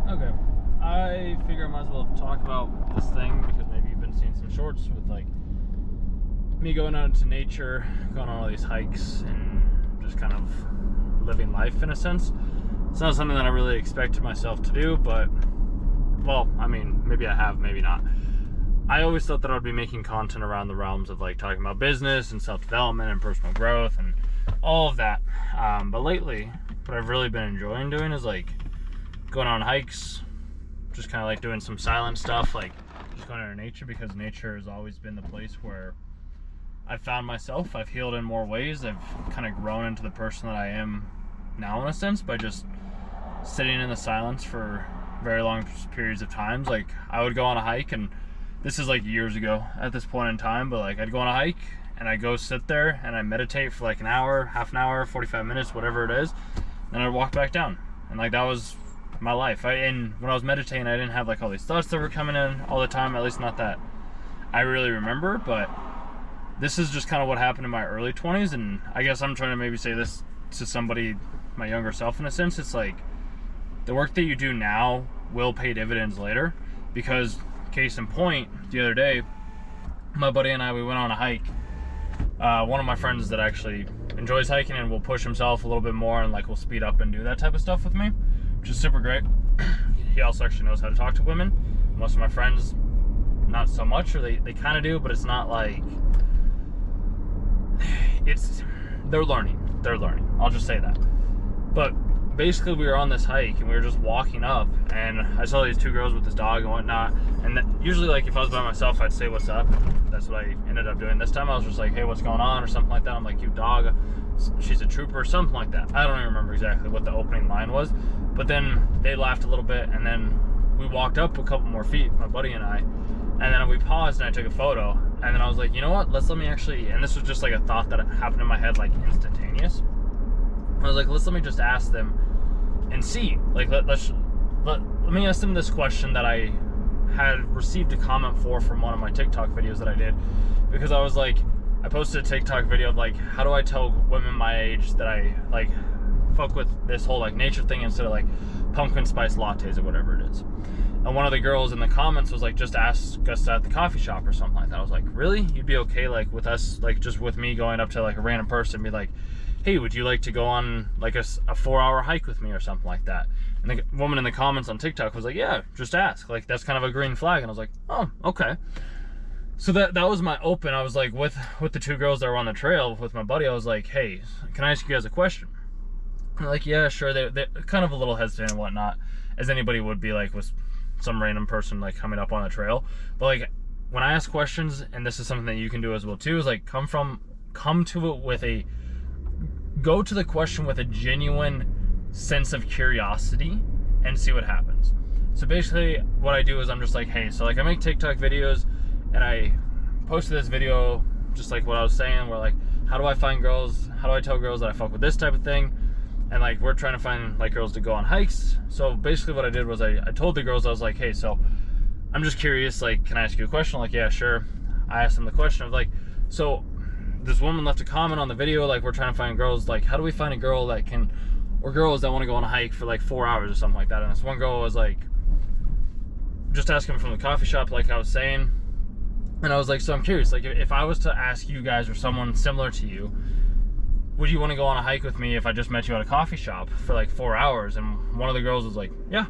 Okay. I figure I might as well talk about this thing because maybe you've been seeing some shorts with like me going out into nature, going on all these hikes, and just kind of living life in a sense. It's not something that I really expected myself to do, but well, I mean, maybe I have, maybe not. I always thought that I would be making content around the realms of like talking about business and self-development and personal growth and all of that. But lately, what I've really been enjoying doing is like going on hikes, just kind of like doing some silent stuff, like just going into nature, because nature has always been the place where I've found myself. I've healed in more ways. I've kind of grown into the person that I am now in a sense by just sitting in the silence for very long periods of times. Like I would go on a hike, and this is like years ago at this point in time, but like I'd go on a hike and I'd go sit there and I meditate for like an hour, half an hour, 45 minutes, whatever it is, and I'd walk back down. And like that was my life. And when I was meditating, I didn't have like all these thoughts that were coming in all the time, at least not that I really remember. But this is just kind of what happened in my early 20s, and I guess I'm trying to maybe say this to somebody, my younger self in a sense. It's like the work that you do now will pay dividends later, because case in point, the other day my buddy and I, we went on a hike. One of my friends that actually enjoys hiking and will push himself a little bit more and like will speed up and do that type of stuff with me, which is super great. He also actually knows how to talk to women. Most of my friends, not so much, or they kind of do, but it's not like, they're learning. I'll just say that. But basically we were on this hike and we were just walking up, and I saw these two girls with this dog and whatnot. And usually like if I was by myself, I'd say what's up. That's what I ended up doing this time. I was just like, hey, what's going on, or something like that. I'm like, cute dog, she's a trooper, something like that. I don't even remember exactly what the opening line was, but then they laughed a little bit, and then we walked up a couple more feet, my buddy and I, and then we paused and I took a photo. And then I was like, you know what, let me actually, and this was just like a thought that happened in my head, like instantaneous. I was like, let me just ask them and see, like, let me ask them this question that I had received a comment for from one of my TikTok videos that I did, because I was like, I posted a TikTok video of like, how do I tell women my age that I like fuck with this whole like nature thing instead of like pumpkin spice lattes or whatever it is. And one of the girls in the comments was like, just ask us at the coffee shop or something like that. I was like, really? You'd be okay like with us, like just with me going up to like a random person and be like, hey, would you like to go on like a 4-hour hike with me or something like that? And the woman in the comments on TikTok was like, yeah, just ask. Like that's kind of a green flag. And I was like, oh, okay. So that was my open. I was like, with the two girls that were on the trail with my buddy, I was like, hey, can I ask you guys a question? And they're like, yeah, sure. They're kind of a little hesitant and whatnot, as anybody would be like with some random person like coming up on the trail. But like when I ask questions, and this is something that you can do as well too, is like go to the question with a genuine sense of curiosity and see what happens. So basically what I do is I'm just like, hey, so like I make TikTok videos, and I posted this video just like what I was saying, where like, how do I find girls, how do I tell girls that I fuck with this type of thing? And like we're trying to find like girls to go on hikes. So basically what I did was I told the girls, I was like, hey, so I'm just curious, like, can I ask you a question? Like, yeah, sure. I asked them the question of like, so this woman left a comment on the video, like, we're trying to find girls, like, how do we find a girl that can, or girls that want to go on a hike for like 4 hours or something like that? And this one girl was like, just asking from the coffee shop, like I was saying. And I was like, so I'm curious, like if I was to ask you guys or someone similar to you, would you want to go on a hike with me if I just met you at a coffee shop for like 4 hours? And one of the girls was like, yeah.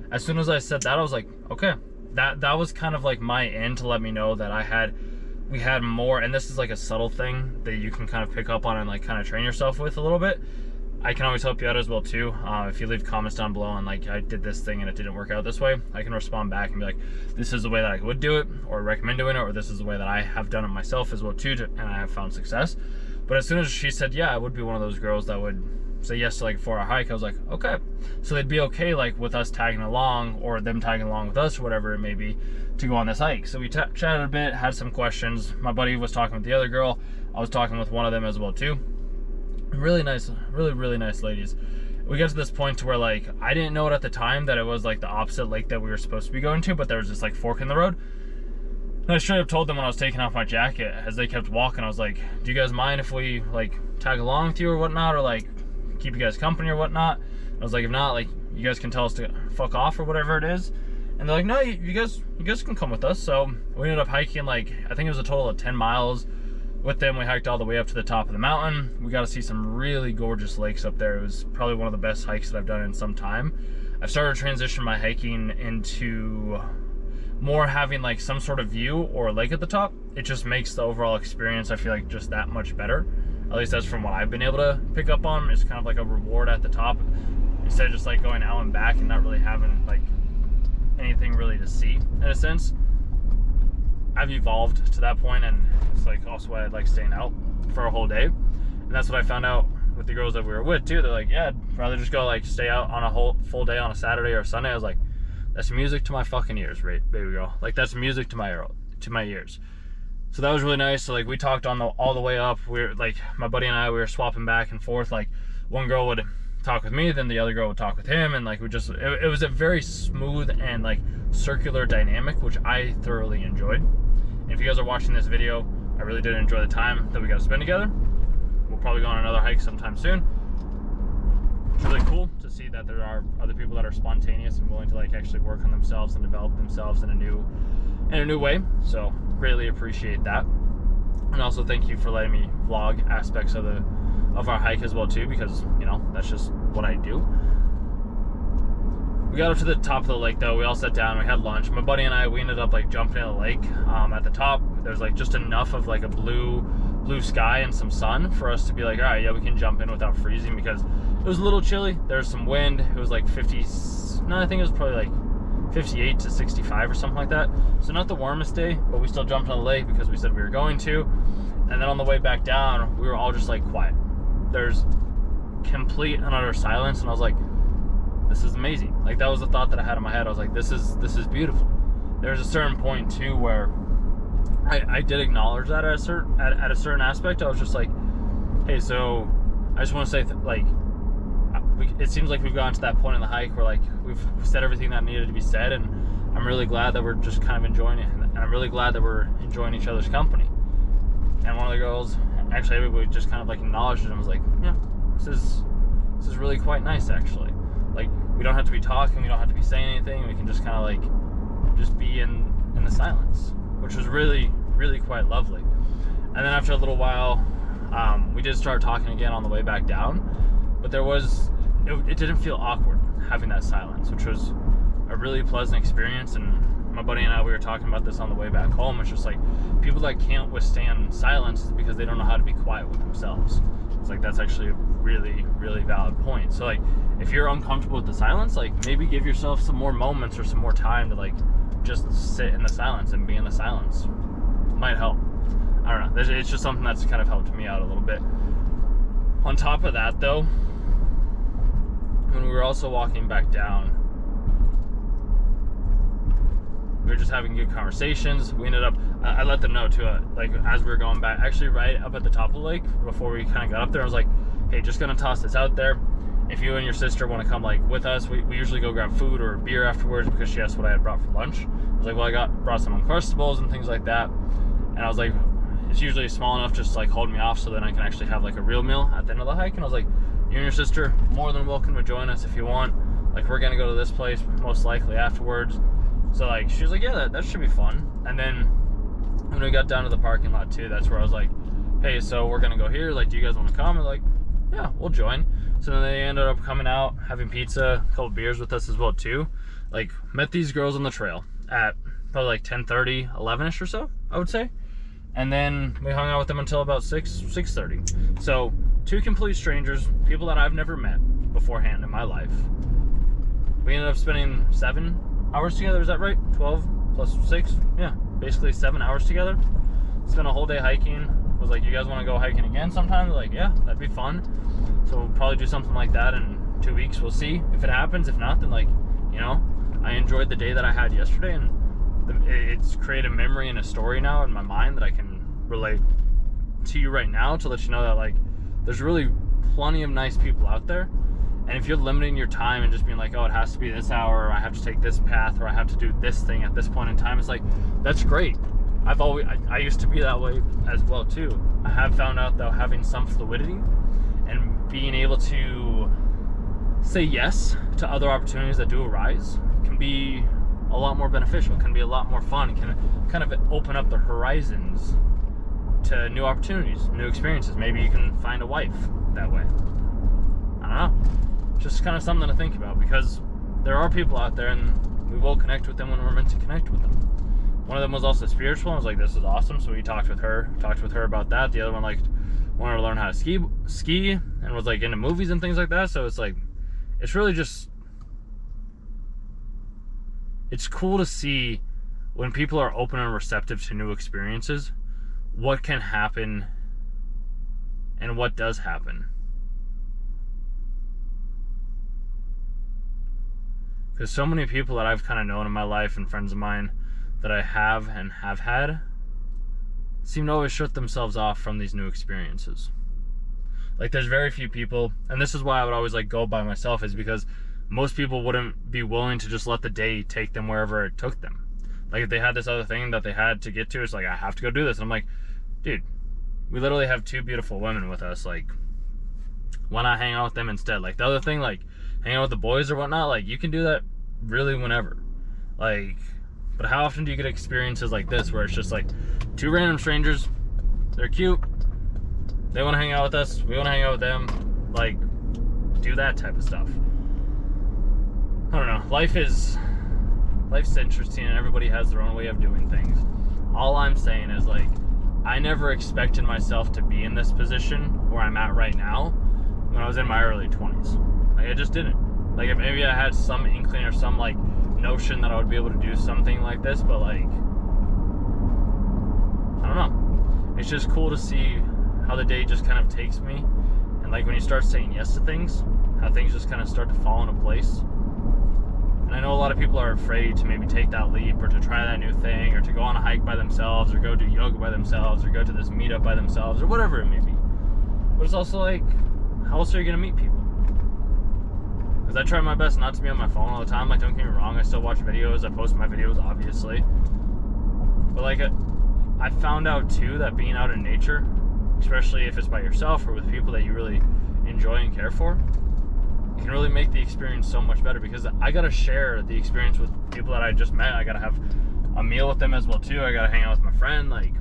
As soon as I said that, I was like, okay. That was kind of like my end to let me know that we had more, and this is like a subtle thing that you can kind of pick up on and like kind of train yourself with a little bit. I can always help you out as well too. If you leave comments down below and like, I did this thing and it didn't work out this way, I can respond back and be like, this is the way that I would do it, or recommend doing it, or this is the way that I have done it myself as well too, and I have found success. But as soon as she said, yeah, I would be one of those girls that would say yes to like a 4-hour hike, I was like, okay. So they'd be okay like with us tagging along, or them tagging along with us, or whatever it may be, to go on this hike. So we chatted a bit, had some questions. My buddy was talking with the other girl. I was talking with one of them as well too. Really nice, really nice ladies. We got to this point to where like, I didn't know it at the time that it was like the opposite lake that we were supposed to be going to, but there was this like fork in the road. And I straight up told them when I was taking off my jacket, as they kept walking, I was like, do you guys mind if we like tag along with you or whatnot, or like keep you guys company or whatnot? I was like, if not, like, you guys can tell us to fuck off or whatever it is. And they're like, no, you guys can come with us. So we ended up hiking, like, I think it was a total of 10 miles with them. We hiked all the way up to the top of the mountain. We got to see some really gorgeous lakes up there. It was probably one of the best hikes that I've done in some time. I've started to transition my hiking into more having like some sort of view or a lake at the top. It just makes the overall experience, I feel like, just that much better. At least that's from what I've been able to pick up on. It's kind of like a reward at the top, instead of just like going out and back and not really having like anything really to see, in a sense. I've evolved to that point, and it's like also why I like staying out for a whole day. And that's what I found out with the girls that we were with too. They're like, yeah, I'd rather just go like stay out on a whole full day on a Saturday or Sunday. I was like, that's music to my fucking ears, right, baby girl. Like, that's music to my ears. So that was really nice. So like, we talked on all the way up. We were like, my buddy and I, we were swapping back and forth. Like, one girl would talk with me, then the other girl would talk with him, and like, it was a very smooth and like circular dynamic, which I thoroughly enjoyed. And if you guys are watching this video, I really did enjoy the time that we got to spend together. We'll probably go on another hike sometime soon. It's really cool to see that there are other people that are spontaneous and willing to like actually work on themselves and develop themselves in a new way. So greatly appreciate that. And also thank you for letting me vlog aspects of our hike as well too, because, you know, that's just what I do. We got up to the top of the lake though. We all sat down, we had lunch. My buddy and I, we ended up like jumping in the lake. At the top, there's like just enough of like a blue sky and some sun for us to be like, all right, yeah, we can jump in without freezing, because it was a little chilly. There's some wind. It was like I think it was probably like 58 to 65 or something like that. So not the warmest day, but we still jumped in the lake because we said we were going to. And then on the way back down, we were all just like quiet. There's complete and utter silence, and I was like, this is amazing. Like, that was the thought that I had in my head. I was like, this is beautiful. There's a certain point too where I did acknowledge that at a certain aspect. I was just like, hey, so I just want to say it seems like we've gotten to that point in the hike where like we've said everything that needed to be said, and I'm really glad that we're just kind of enjoying it, and I'm really glad that we're enjoying each other's company. And one of the girls, actually everybody just kind of like acknowledged it and was like, yeah, this is really quite nice actually. Like, we don't have to be talking, we don't have to be saying anything, we can just kind of like just be in the silence, which was really, really quite lovely. And then after a little while, we did start talking again on the way back down, but it didn't feel awkward having that silence, which was a really pleasant experience. And my buddy and I, we were talking about this on the way back home. It's just like, people that can't withstand silence is because they don't know how to be quiet with themselves. It's like, that's actually a really, really valid point. So like, if you're uncomfortable with the silence, like, maybe give yourself some more moments or some more time to like just sit in the silence and be in the silence. Might help. I don't know. It's just something that's kind of helped me out a little bit. On top of that though, when we were also walking back down, we were just having good conversations. We ended up, I let them know too, like as we were going back, actually right up at the top of the lake, before we kind of got up there, I was like, hey, just gonna toss this out there. If you and your sister want to come like with us, we usually go grab food or beer afterwards, because she asked what I had brought for lunch. I was like, well, I brought some Uncrustables and things like that. And I was like, it's usually small enough just to like hold me off, so then I can actually have like a real meal at the end of the hike. And I was like, you and your sister, more than welcome to join us if you want. Like, we're gonna go to this place most likely afterwards. So like, she was like, yeah, that should be fun. And then when we got down to the parking lot too, that's where I was like, hey, so we're gonna go here, like, do you guys want to come? And like, yeah, we'll join. So then they ended up coming out, having pizza, a couple beers with us as well too. Like, met these girls on the trail at probably like 10:30, 11ish or so, I would say. And then we hung out with them until about 6:30. So 2 complete strangers, people that I've never met beforehand in my life. We ended up spending 7 hours together, is that right? 12 plus 6? Yeah, basically 7 hours together. Spent a whole day hiking. Was like, you guys want to go hiking again sometime? They're like, yeah, that'd be fun. So we'll probably do something like that in 2 weeks. We'll see if it happens. If not, then like, you know, I enjoyed the day that I had yesterday, and it's created a memory and a story now in my mind that I can relate to you right now, to let you know that like, there's really plenty of nice people out there. And if you're limiting your time and just being like, oh, it has to be this hour, or I have to take this path, or I have to do this thing at this point in time, it's like, that's great. I used to be that way as well too. I have found out though, having some fluidity and being able to say yes to other opportunities that do arise can be a lot more beneficial, can be a lot more fun, can kind of open up the horizons to new opportunities, new experiences. Maybe you can find a wife that way. I don't know. Just kind of something to think about, because there are people out there and we will connect with them when we're meant to connect with them. One of them was also spiritual. I was like, this is awesome. So we talked with her about that. The other one wanted to learn how to ski and was like into movies and things like that. So it's like, it's really just, it's cool to see when people are open and receptive to new experiences, what can happen and what does happen. Because so many people that I've kind of known in my life and friends of mine that I have and have had seem to always shut themselves off from these new experiences. Like, there's very few people, and this is why I would always like go by myself, is because most people wouldn't be willing to just let the day take them wherever it took them. Like, if they had this other thing that they had to get to, it's like, I have to go do this. And I'm like, dude, we literally have 2 beautiful women with us. Like, why not hang out with them instead? Like, the other thing, like hang out with the boys or whatnot, like, you can do that really whenever. Like, but how often do you get experiences like this where it's just like 2 random strangers, they're cute, they want to hang out with us, we want to hang out with them, like, do that type of stuff. I don't know, life's interesting and everybody has their own way of doing things. All I'm saying is, like, I never expected myself to be in this position where I'm at right now when I was in my early 20s. Like, I just didn't. Like, if maybe I had some inkling or some like notion that I would be able to do something like this, but like, I don't know. It's just cool to see how the day just kind of takes me, and like when you start saying yes to things, how things just kind of start to fall into place. And I know a lot of people are afraid to maybe take that leap or to try that new thing or to go on a hike by themselves or go do yoga by themselves or go to this meetup by themselves or whatever it may be. But it's also like, how else are you going to meet people? Because I try my best not to be on my phone all the time. Like, don't get me wrong, I still watch videos, I post my videos, obviously. But like, I found out too that being out in nature, especially if it's by yourself or with people that you really enjoy and care for, it can really make the experience so much better, because I gotta share the experience with people that I just met. I gotta have a meal with them as well too. I gotta hang out with my friend. Like,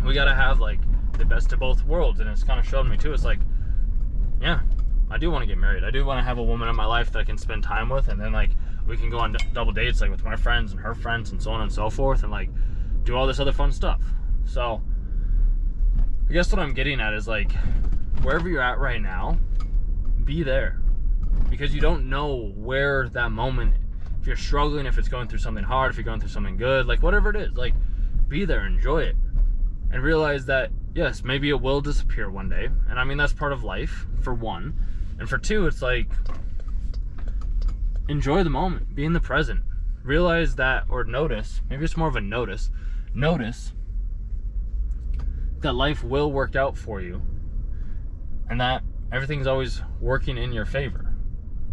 we gotta have like the best of both worlds. And it's kind of showed me too, it's like, yeah, I do want to get married. I do want to have a woman in my life that I can spend time with, and then like we can go on double dates like with my friends and her friends and so on and so forth, and like do all this other fun stuff. So I guess what I'm getting at is, like, wherever you're at right now, be there, because you don't know where that moment, if you're struggling, if it's going through something hard, if you're going through something good, like whatever it is, like, be there, enjoy it, and realize that yes, maybe it will disappear one day. And I mean, that's part of life, for one. And for two, it's like, enjoy the moment, be in the present, realize that, or notice, maybe it's more of a notice that life will work out for you, and that everything's always working in your favor.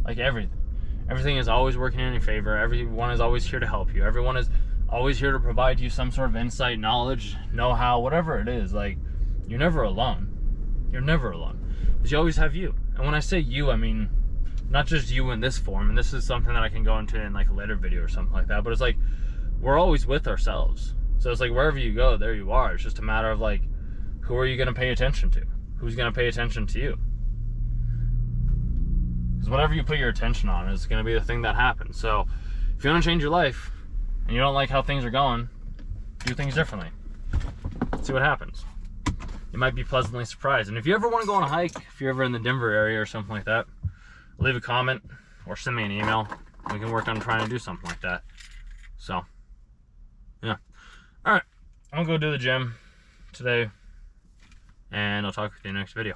Like, everything is always working in your favor. Everyone is always here to help you. Everyone is always here to provide you some sort of insight, knowledge, know-how, whatever it is. Like, you're never alone. You're never alone, because you always have you. And when I say you, I mean not just you in this form, and this is something that I can go into in like a later video or something like that, but it's like, we're always with ourselves. So it's like, wherever you go, there you are. It's just a matter of like, who are you going to pay attention to? Who's going to pay attention to you? Because whatever you put your attention on is going to be the thing that happens. So if you want to change your life and you don't like how things are going, do things differently. See what happens. You might be pleasantly surprised. And if you ever want to go on a hike, if you're ever in the Denver area or something like that, leave a comment or send me an email. We can work on trying to do something like that. So, yeah. All right, I'm gonna go do the gym today, and I'll talk with you in the next video.